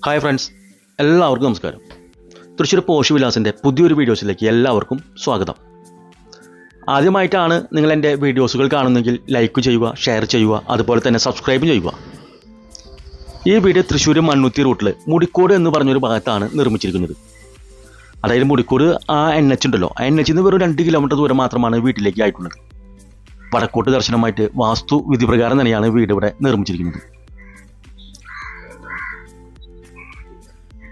Hi friends, എല്ലാവർക്കും നമസ്കാരം. Thrissur posh വിലാസിൻ്റെ പുതിയൊരു വീഡിയോസിലേക്ക് എല്ലാവർക്കും സ്വാഗതം. ആദ്യമായിട്ടാണ് നിങ്ങൾ എൻ്റെ വീഡിയോസുകൾ കാണുന്നതെങ്കിൽ ലൈക്ക് ചെയ്യുക, ഷെയർ ചെയ്യുക, അതുപോലെ തന്നെ സബ്സ്ക്രൈബ് ചെയ്യുക. ഈ വീഡിയോ തൃശ്ശൂർ മണ്ണുത്തി റൂട്ടിൽ മുടിക്കോട് എന്ന് പറഞ്ഞൊരു ഭാഗത്താണ് നിർമ്മിച്ചിരിക്കുന്നത്. അതായത് മുടിക്കോട് ആ NH ഉണ്ടല്ലോ, ആ NH നിന്ന് വെറും 2 കിലോമീറ്റർ ദൂരം മാത്രമാണ് വീട്ടിലേക്ക് ആയിട്ടുള്ളത്. വടക്കോട്ട് ദർശനമായിട്ട് വാസ്തു വിധിപ്രകാരം തന്നെയാണ് വീട് ഇവിടെ നിർമ്മിച്ചിരിക്കുന്നത്.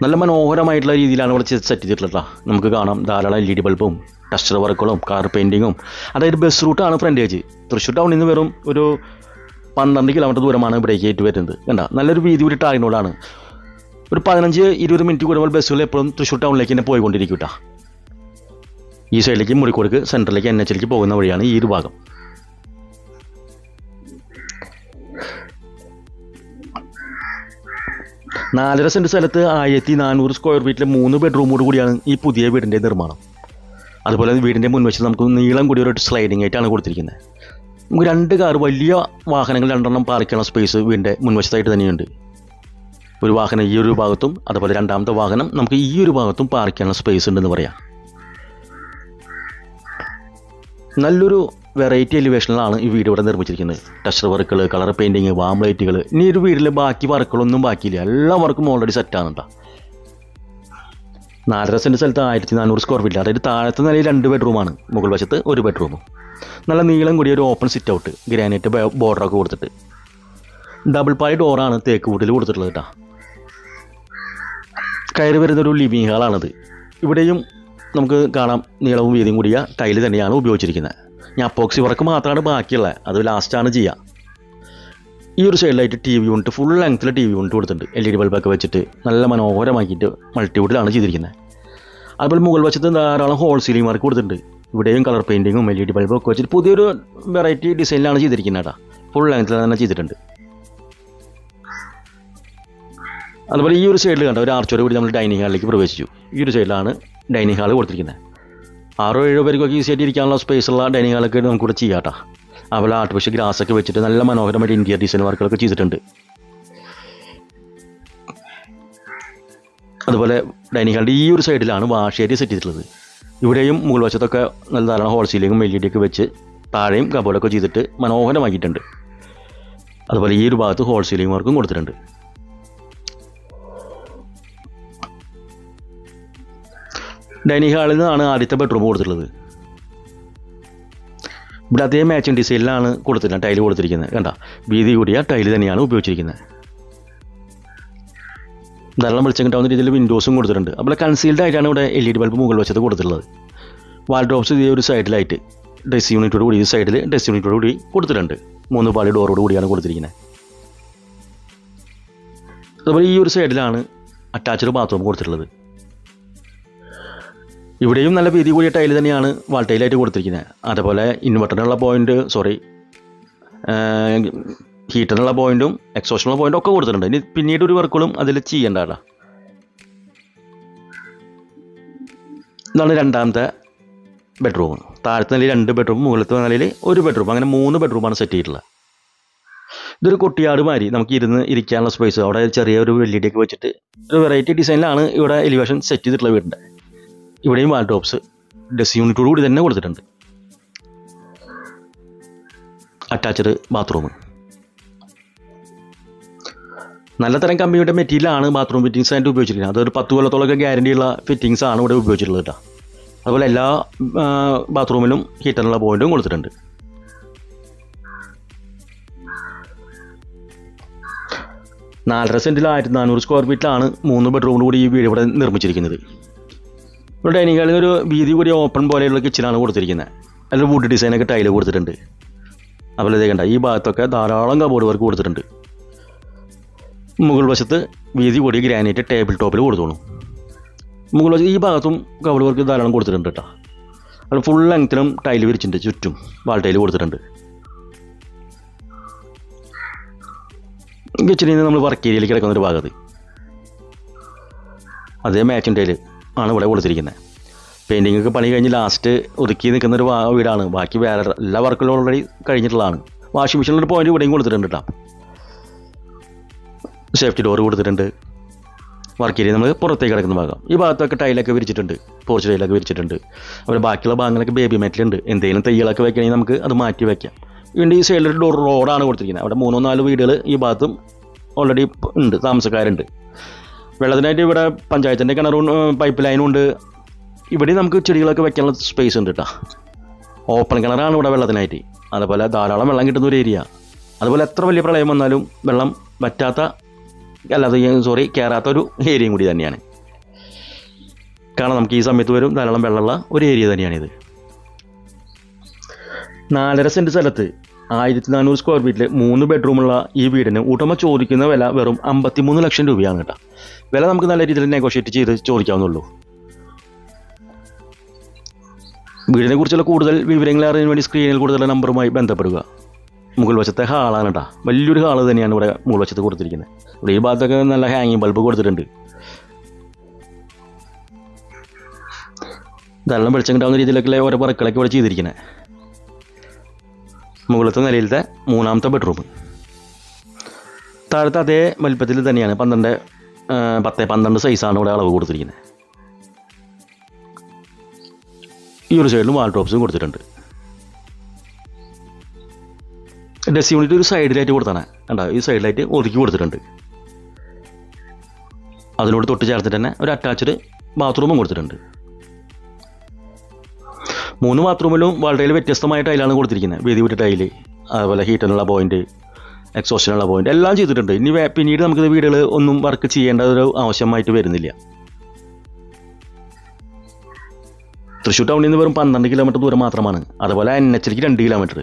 നല്ല മനോഹരമായിട്ടുള്ള രീതിയിലാണ് ഇവിടെ സെറ്റ് ചെയ്തിട്ടുള്ളത്. നമുക്ക് കാണാം ധാരാളം LED ബൾബും ടെക്സ്ചർ വർക്കുകളും കാർ പെയിൻറ്റിങ്ങും. അതായത് ബസ് റൂട്ടാണ് ഫ്രണ്ടേജ്. തൃശ്ശൂർ ടൗണിൽ നിന്ന് വെറും ഒരു 12 കിലോമീറ്റർ ദൂരമാണ് ഇവിടേക്ക് ആയിട്ട് വരുന്നത്. കണ്ട, നല്ലൊരു വീതി കൂടി ടാറിനോടാണ്. ഒരു 15-20 മിനിറ്റ് കൂടുമ്പോൾ ബസ്സുകൾ എപ്പോഴും തൃശ്ശൂർ ടൗണിലേക്ക് തന്നെ പോയിക്കൊണ്ടിരിക്കും കേട്ടോ. ഈ സൈഡിലേക്ക് മുടിക്കോട് സെൻറ്ററിലേക്ക് NH പോകുന്ന വഴിയാണ് ഈ ഒരു ഭാഗം. നാലര സെൻറ്റ് സ്ഥലത്ത് 1400 സ്ക്വയർ ഫീറ്റിൽ 3 ബെഡ്റൂമോട് കൂടിയാണ് ഈ പുതിയ വീടിൻ്റെ നിർമ്മാണം. അതുപോലെ വീടിൻ്റെ മുൻവശത്ത് നമുക്ക് നീളം കൂടി ഒരു സ്ലൈഡിംഗ് ആയിട്ടാണ് കൊടുത്തിരിക്കുന്നത്. നമുക്ക് 2 കാർ വലിയ വാഹനങ്ങൾ 2 പാർക്ക് ചെയ്യാനുള്ള സ്പേസ് വീടിൻ്റെ മുൻവശത്തായിട്ട് തന്നെയുണ്ട്. ഒരു വാഹനം ഈ ഒരു ഭാഗത്തും അതുപോലെ രണ്ടാമത്തെ വാഹനം നമുക്ക് ഈ ഒരു ഭാഗത്തും പാർക്ക് ചെയ്യാനുള്ള സ്പേസ് ഉണ്ടെന്ന് പറയാം. നല്ലൊരു വെറൈറ്റി എലിവേഷനിലാണ് ഈ വീട് ഇവിടെ നിർമ്മിച്ചിരിക്കുന്നത്. ടെക്സ്ചർ വർക്കുകൾ, കളർ പെയിൻറ്റിങ്, വാം ലൈറ്റുകൾ. ഇനി ഒരു വീട്ടിൽ ബാക്കി വർക്കുകളൊന്നും ബാക്കിയില്ല, എല്ലാ വർക്കും ഓൾറെഡി സെറ്റാണ് കേട്ടോ. 4.5 സെൻറ്റ് സ്ഥലത്ത് 1400 സ്ക്വയർ ഫീറ്റ്. അതായത് താഴത്തെ നിലയിൽ 2 ബെഡ്റൂമാണ്, മുകൾ വശത്ത് 1 ബെഡ്റൂമും. നല്ല നീളം കൂടിയ ഒരു ഓപ്പൺ സിറ്റ് ഔട്ട്, ഗ്രാനൈറ്റ് ബോർഡറൊക്കെ കൊടുത്തിട്ട് ഡബിൾ പാളി ഡോറാണ് തേക്ക് വുഡിൽ കൊടുത്തിട്ടുള്ളത് കേട്ടോ. കയറി വരുന്നൊരു ലിവിങ് ഹാളാണിത്. ഇവിടെയും നമുക്ക് കാണാം നീളവും വീതിയും കൂടിയ ടൈല് തന്നെയാണ് ഉപയോഗിച്ചിരിക്കുന്നത്. ഞാൻ അപ്പോക്സി വർക്ക് മാത്രമാണ് ബാക്കിയുള്ളത്, അത് ലാസ്റ്റാണ് ചെയ്യുക. ഈ ഒരു സൈഡിലായിട്ട് TV യൂണിറ്റ്, ഫുൾ ലെങ്ത്തിൽ TV യൂണിറ്റ് കൊടുത്തിട്ടുണ്ട്. LED ബൾബൊക്കെ വെച്ചിട്ട് നല്ല മനോഹരമാക്കിയിട്ട് മൾട്ടിവുഡിലാണ് ചെയ്തിരിക്കുന്നത്. അതുപോലെ മുകൾ വശത്ത് ധാരാളം ഹോൾ സീലിംഗ് വർക്ക് കൊടുത്തിട്ടുണ്ട്. ഇവിടെയും കളർ പെയിൻറ്റിങ്ങും LED ബൾബൊക്കെ വെച്ചിട്ട് പുതിയൊരു വെറൈറ്റി ഡിസൈനിലാണ് ചെയ്തിരിക്കുന്നത് കേട്ടോ. ഫുൾ ലെങ്ത്തിൽ തന്നെ ചെയ്തിട്ടുണ്ട്. അതുപോലെ ഈ ഒരു സൈഡിൽ കണ്ട ഒരു ആർച്ചോട് കൂടി നമ്മൾ ഡൈനിങ് ഹാളിലേക്ക് പ്രവേശിച്ചു. ഈ ഒരു സൈഡിലാണ് ഡൈനിങ് ഹാൾ കൊടുത്തിരിക്കുന്നത്. 6-7 പേർക്കൊക്കെ ഈസി ആയിട്ട് ഇരിക്കാനുള്ള സ്പേസുള്ള ഡൈനിങ് ഹാളൊക്കെ നമുക്കിവിടെ ചെയ്യാം കേട്ടോ. അതുപോലെ ആർട്ടിഫിഷ്യൽ ഗ്രാസൊക്കെ വെച്ചിട്ട് നല്ല മനോഹരമായിട്ട് ഇന്റീരിയർ ഡിസൈൻ വർക്കുകളൊക്കെ ചെയ്തിട്ടുണ്ട്. അതുപോലെ ഡൈനിങ് ഹാളിൻ്റെ ഈ ഒരു സൈഡിലാണ് വാഷ് ഏരിയ സെറ്റ് ചെയ്തിട്ടുള്ളത്. ഇവിടെയും മുകൾ വശത്തൊക്കെ നല്ല ധാരാളം ഹോൾ സീലിങ്ങും LED ഒക്കെ വെച്ച് താഴെയും കബോർഡൊക്കെ ചെയ്തിട്ട് മനോഹരമാക്കിയിട്ടുണ്ട്. അതുപോലെ ഈ ഒരു ഭാഗത്ത് ഹോൾ സീലിംഗ് വർക്കും കൊടുത്തിട്ടുണ്ട്. ഡൈനിങ് ഹാളിൽ നിന്നാണ് ആദ്യത്തെ ബെഡ്റൂം കൊടുത്തിട്ടുള്ളത്. ഇവിടെ അതേ മാച്ചിങ് ഡിസൈനിലാണ് കൊടുത്തിട്ടുള്ളത്, ടൈല് കൊടുത്തിരിക്കുന്നത്. കണ്ട, വീതി കൂടിയ ടൈല് തന്നെയാണ് ഉപയോഗിച്ചിരിക്കുന്നത്. ധാരാളം വെളിച്ചം കിട്ടാവുന്ന രീതിയിൽ വിൻഡോസും കൊടുത്തിട്ടുണ്ട്. അതുപോലെ കൺസീൽഡ് ആയിട്ടാണ് ഇവിടെ LED ബൾബ് മുകൾ വശത്ത് കൊടുത്തിട്ടുള്ളത്. വാൾഡ്രോബ്സ് ഈ ഒരു സൈഡിലായിട്ട് ഡ്രസ് യൂണിറ്റോട് കൂടി, ഈ സൈഡിൽ ഡ്രസ് യൂണിറ്റോട് കൂടി കൊടുത്തിട്ടുണ്ട്. 3 പാളി ഡോറോട് കൂടിയാണ് കൊടുത്തിരിക്കുന്നത്. അതുപോലെ ഈ ഒരു സൈഡിലാണ് അറ്റാച്ച്ഡ് ബാത്റൂം കൊടുത്തിട്ടുള്ളത്. ഇവിടെയും നല്ല വീതി കൂടിയ ടൈല് തന്നെയാണ് വാൾ ടൈലായിട്ട് കൊടുത്തിരിക്കുന്നത്. അതുപോലെ ഇൻവെർട്ടറിനുള്ള പോയിന്റ്, ഹീറ്ററിനുള്ള പോയിന്റും എക്സോഷനുള്ള പോയിന്റും ഒക്കെ കൊടുത്തിട്ടുണ്ട്. ഇനി പിന്നീട് ഒരു വർക്കുകളും അതിൽ ചെയ്യേണ്ട. ഇതാണ് രണ്ടാമത്തെ ബെഡ്റൂം. താഴത്തെ നിലയിൽ 2 ബെഡ്റൂം, മുകളിലത്തെ നിലയിൽ 1 ബെഡ്റൂം, അങ്ങനെ 3 ബെഡ്റൂമാണ് സെറ്റ് ചെയ്തിട്ടുള്ളത്. ഇതൊരു കൊട്ടിയാട് മാതിരി നമുക്ക് ഇരിക്കാനുള്ള സ്പേസ്, അവിടെ ചെറിയൊരു LED ഒക്കെ വെച്ചിട്ട് ഒരു വെറൈറ്റി ഡിസൈനിലാണ് ഇവിടെ എലിവേഷൻ സെറ്റ് ചെയ്തിട്ടുള്ള വീടിൻ്റെ. ഇവിടെയും വാൾഡ്രോബ്സ് ഡ്രസ് യൂണിറ്റോട് കൂടി തന്നെ കൊടുത്തിട്ടുണ്ട്. അറ്റാച്ച്ഡ് ബാത്റൂം, നല്ല തരം കമ്പനിയുടെ മെറ്റീരിയലാണ് ബാത്റൂം ഫിറ്റിങ്സ് ആയിട്ട് ഉപയോഗിച്ചിരിക്കുന്നത്. അതൊരു 10 കൊല്ലത്തോളമൊക്കെ ഗ്യാരണ്ടിയുള്ള ഫിറ്റിങ്സ് ആണ് ഇവിടെ ഉപയോഗിച്ചിട്ടുള്ളത് കേട്ടോ. അതുപോലെ എല്ലാ ബാത്റൂമിലും ഹീറ്ററിനുള്ള പോയിന്റും കൊടുത്തിട്ടുണ്ട്. നാലര സെൻറ്റിൽ 1400 സ്ക്വയർ ഫീറ്റിലാണ് 3 ബെഡ്റൂമോട് കൂടി ഈ വീട് ഇവിടെ നിർമ്മിച്ചിരിക്കുന്നത്. ഇവിടെ ഡൈനിങ് ഹാളിൽ ഒരു വീതി കൂടിയ ഓപ്പൺ പോലെയുള്ള കിച്ചണാണ് കൊടുത്തിരിക്കുന്നത്. അതിൽ വുഡ് ഡിസൈനൊക്കെ ടൈല് കൊടുത്തിട്ടുണ്ട്. അതുപോലെ ഇതേ കണ്ട, ഈ ഭാഗത്തൊക്കെ ധാരാളം കബോർഡ് വർക്ക് കൊടുത്തിട്ടുണ്ട്. മുകൾ വശത്ത് വീതി കൂടിയ ഗ്രാനൈറ്റ് ടേബിൾ ടോപ്പിൽ കൊടുത്തോളൂ. മുകൾ വശത്ത് ഈ ഭാഗത്തും കബോർഡ് വർക്ക് ധാരാളം കൊടുത്തിട്ടുണ്ട് കേട്ടോ. അത് ഫുൾ ലെങ്ത്തിലും ടൈല് വിരിച്ചിട്ടുണ്ട്, ചുറ്റും വാൾ ടൈല് കൊടുത്തിട്ടുണ്ട്. കിച്ചണിൽ നിന്ന് നമ്മൾ വർക്ക് ഏരിയയിലേക്ക് കിടക്കുന്നൊരു ഭാഗത്ത് അതേ മാച്ചിങ് ടൈല് ആണ് ഇവിടെ കൊടുത്തിരിക്കുന്നത്. പെയിൻറ്റിംഗ് ഒക്കെ പണി കഴിഞ്ഞ് ലാസ്റ്റ് ഒതുക്കി നിൽക്കുന്നൊരു വീടാണ്. ബാക്കി വേറെ എല്ലാ വർക്കുകളും ഓൾറെഡി കഴിഞ്ഞിട്ടുള്ളതാണ്. വാഷിംഗ് മെഷീനിലൊരു പോയിന്റ് ഇവിടെയും കൊടുത്തിട്ടുണ്ട് കേട്ടോ. സേഫ്റ്റി ഡോർ കൊടുത്തിട്ടുണ്ട്. വർക്ക് ഏരിയ നമ്മൾ പുറത്തേക്ക് കിടക്കുന്ന ഭാഗം. ഈ ഭാഗത്തൊക്കെ ടൈലൊക്കെ വിരിച്ചിട്ടുണ്ട്, പോർച്ച് ടൈലൊക്കെ വിരിച്ചിട്ടുണ്ട്. അതുപോലെ ബാക്കിയുള്ള ഭാഗങ്ങളൊക്കെ ബേബി മെറ്റലുണ്ട്. എന്തെങ്കിലും തയ്യലൊക്കെ വെക്കണമെങ്കിൽ നമുക്ക് അത് മാറ്റി വയ്ക്കാം. വീണ്ടും ഈ സൈഡിൽ റോഡാണ് കൊടുത്തിരിക്കുന്നത്. അവിടെ 3-4 വീടുകൾ ഈ ഭാഗത്തും ഓൾറെഡി ഉണ്ട്, താമസക്കാരുണ്ട്. വെള്ളത്തിനായിട്ട് ഇവിടെ പഞ്ചായത്തിൻ്റെ കിണറും പൈപ്പ് ലൈനും ഉണ്ട്. ഇവിടെ നമുക്ക് ചെടികളൊക്കെ വെക്കാനുള്ള സ്പേസ് ഉണ്ട് കേട്ടോ. ഓപ്പൺ കിണറാണ് ഇവിടെ വെള്ളത്തിനായിട്ട്. അതുപോലെ ധാരാളം വെള്ളം കിട്ടുന്ന ഒരു ഏരിയ. അതുപോലെ എത്ര വലിയ പ്രളയം വന്നാലും വെള്ളം വറ്റാത്ത കയറാത്ത ഒരു ഏരിയയും കൂടി തന്നെയാണ്. കാരണം നമുക്ക് ഈ സമയത്ത് വരും ധാരാളം വെള്ളമുള്ള ഒരു ഏരിയ തന്നെയാണിത്. 4.5 സെൻറ്റ് സ്ഥലത്ത് 1400 സ്ക്വയർ ഫീറ്റിൽ 3 ബെഡ്റൂമുള്ള ഈ വീടിന് ഉടമ ചോദിക്കുന്ന വില വെറും 53 ലക്ഷം രൂപയാണ് കേട്ടോ. വില നമുക്ക് നല്ല രീതിയിൽ നെഗോഷിയേറ്റ് ചെയ്ത് ചോദിക്കാവുന്നുള്ളൂ. വീടിനെ കുറിച്ചുള്ള കൂടുതൽ വിവരങ്ങൾ അറിയാൻ വേണ്ടി സ്ക്രീനിൽ കൂടുതലുള്ള നമ്പറുമായി ബന്ധപ്പെടുക. മുകൾ വശത്തെ ഹാളാണ് കേട്ടോ. വലിയൊരു ഹാള് തന്നെയാണ് ഇവിടെ മുകൾ വശത്ത് കൊടുത്തിരിക്കുന്നത്. ഇവിടെ ഈ ഭാഗത്തൊക്കെ നല്ല ഹാങ്ങിങ് ബൾബ് കൊടുത്തിട്ടുണ്ട്. ധാരാളം വെളിച്ചം കിട്ടാവുന്ന രീതിയിലൊക്കെ ഓരോ വർക്കുകളൊക്കെ ഇവിടെ ചെയ്തിരിക്കുന്നത്. മുകളിലത്തെ നിലയിലത്തെ 3ാമത്തെ ബെഡ്റൂം. താഴത്തെ അതേ വലിപ്പത്തിൽ തന്നെയാണ് 10x12 സൈസാണ് ഇവിടെ അളവ് കൊടുത്തിരിക്കുന്നത്. ഈ ഒരു സൈഡിലും വാൾഡ്രോബ്സും കൊടുത്തിട്ടുണ്ട്. ഡ്രസ് യൂണിറ്റ് ഒരു സൈഡിലായിട്ട് കൊടുത്താണ് കണ്ടോ. ഈ സൈഡിലായിട്ട് ഒതുക്കി കൊടുത്തിട്ടുണ്ട്. അതിനോട് തൊട്ട് ചേർത്തിട്ട് തന്നെ ഒരു അറ്റാച്ച്ഡ് ബാത്റൂമും കൊടുത്തിട്ടുണ്ട്. 3 ബാത്റൂമിലും വളരെ വ്യത്യസ്തമായ ടൈലാണ് കൊടുത്തിരിക്കുന്നത്. വീതി വിട്ട് ടൈല്, അതുപോലെ ഹീറ്ററിനുള്ള പോയിന്റ്, എക്സോഷനുള്ള പോയിന്റ് എല്ലാം ചെയ്തിട്ടുണ്ട്. ഇനി പിന്നീട് നമുക്ക് വീടുകൾ ഒന്നും വർക്ക് ചെയ്യേണ്ട ഒരു ആവശ്യമായിട്ട് വരുന്നില്ല. തൃശ്ശൂർ ടൗണിൽ നിന്ന് വെറും 12 കിലോമീറ്റർ ദൂരം മാത്രമാണ്. അതുപോലെ NH-ലേക്ക് 2 കിലോമീറ്റർ.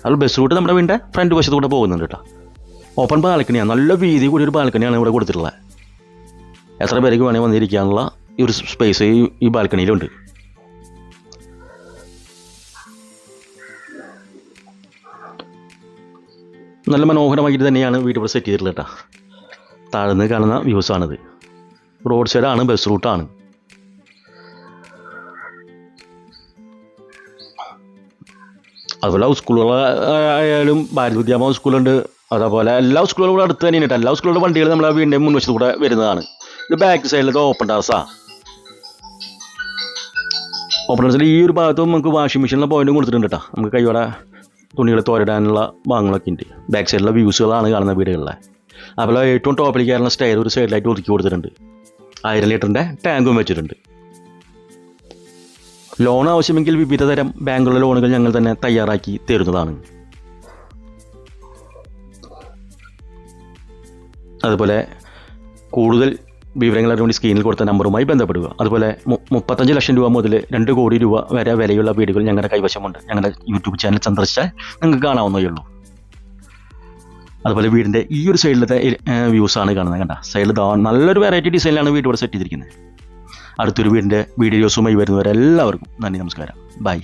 അത് ബസ് റൂട്ട് നമ്മുടെ വീടിൻ്റെ ഫ്രണ്ട് വശത്തൂടെ പോകുന്നുണ്ട് കേട്ടോ. ഓപ്പൺ ബാൽക്കണിയാണ്, നല്ല വീതി കൂടി ഒരു ബാൽക്കണിയാണ് ഇവിടെ കൊടുത്തിട്ടുള്ളത്. എത്ര പേർക്ക് വേണമെങ്കിൽ വന്നിരിക്കാനുള്ള ഈ ഒരു സ്പേസ് ഈ ബാൽക്കണിയിലുണ്ട്. നല്ല മനോഹരമായിട്ട് തന്നെയാണ് വീട് ഇവിടെ സെറ്റ് ചെയ്തിട്ടുള്ളത് കേട്ടോ. താഴ്ന്ന് കാണുന്ന വ്യൂസാണിത്. റോഡ് സൈഡാണ്, ബസ് റൂട്ടാണ്. അതുപോലെ സ്കൂളുകളായാലും ഭാരത് വിദ്യാഭവൻ സ്കൂളുണ്ട്. അതേപോലെ എല്ലാ സ്കൂളുകളും ഇവിടെ അടുത്ത് തന്നെയാണ് കേട്ടോ. എല്ലാ സ്കൂളുകളുടെ വണ്ടികൾ നമ്മളെ വീടിൻ്റെ മുൻവശത്ത് കൂടെ വരുന്നതാണ്. ഇത് ബാക്ക് സൈഡിലത്തെ ഓപ്പൺ ടെറസാണ്. ഓപ്പൺ ടെറസിൽ ഈ ഒരു ഭാഗത്തും നമുക്ക് വാഷിംഗ് മെഷീനിലെ പോയിന്റും കൊടുത്തിട്ടുണ്ട് കേട്ടോ. നമുക്ക് കൈയോടെ തുണികൾ തോരിടാനുള്ള ഭാഗങ്ങളൊക്കെ ഉണ്ട്. ബാക്ക് സൈഡിലെ വ്യൂസുകളാണ് കാണുന്ന വീടുകളിലെ. അതുപോലെ ഏറ്റവും ടോപ്പിലേക്ക് കയറുന്ന സ്റ്റെയർ ഒരു സൈഡിലായിട്ട് ഒതുക്കി കൊടുത്തിട്ടുണ്ട്. 1000 ലിറ്ററിൻ്റെ ടാങ്കും വെച്ചിട്ടുണ്ട്. ലോൺ ആവശ്യമെങ്കിൽ വിവിധ തരം ബാങ്കുകളിലെ ലോണുകൾ ഞങ്ങൾ തന്നെ തയ്യാറാക്കി തരുന്നതാണ്. അതുപോലെ കൂടുതൽ വിവരങ്ങൾ അറിയാൻ വേണ്ടി സ്ക്രീനിൽ കൊടുത്ത നമ്പറുമായി ബന്ധപ്പെടുക. അതുപോലെ 35 ലക്ഷം രൂപ മുതൽ 2 കോടി രൂപ വരെ വിലയുള്ള വീടുകൾ ഞങ്ങളുടെ കൈവശമുണ്ട്. ഞങ്ങളുടെ യൂട്യൂബ് ചാനൽ സന്ദർശിച്ചാൽ നിങ്ങൾക്ക് കാണാവുന്നതേ ഉള്ളൂ. അതുപോലെ വീടിൻ്റെ ഈ ഒരു സൈഡിലത്തെ വ്യൂസാണ് കാണുന്നത് കണ്ട. സൈഡിൽ നല്ലൊരു വെറൈറ്റി ഡിസൈനിലാണ് വീട് ഇവിടെ സെറ്റ് ചെയ്തിരിക്കുന്നത്. അടുത്തൊരു വീടിൻ്റെ വീഡിയോസുമായി വരുന്നവരെല്ലാവർക്കും നന്ദി, നമസ്കാരം, ബൈ.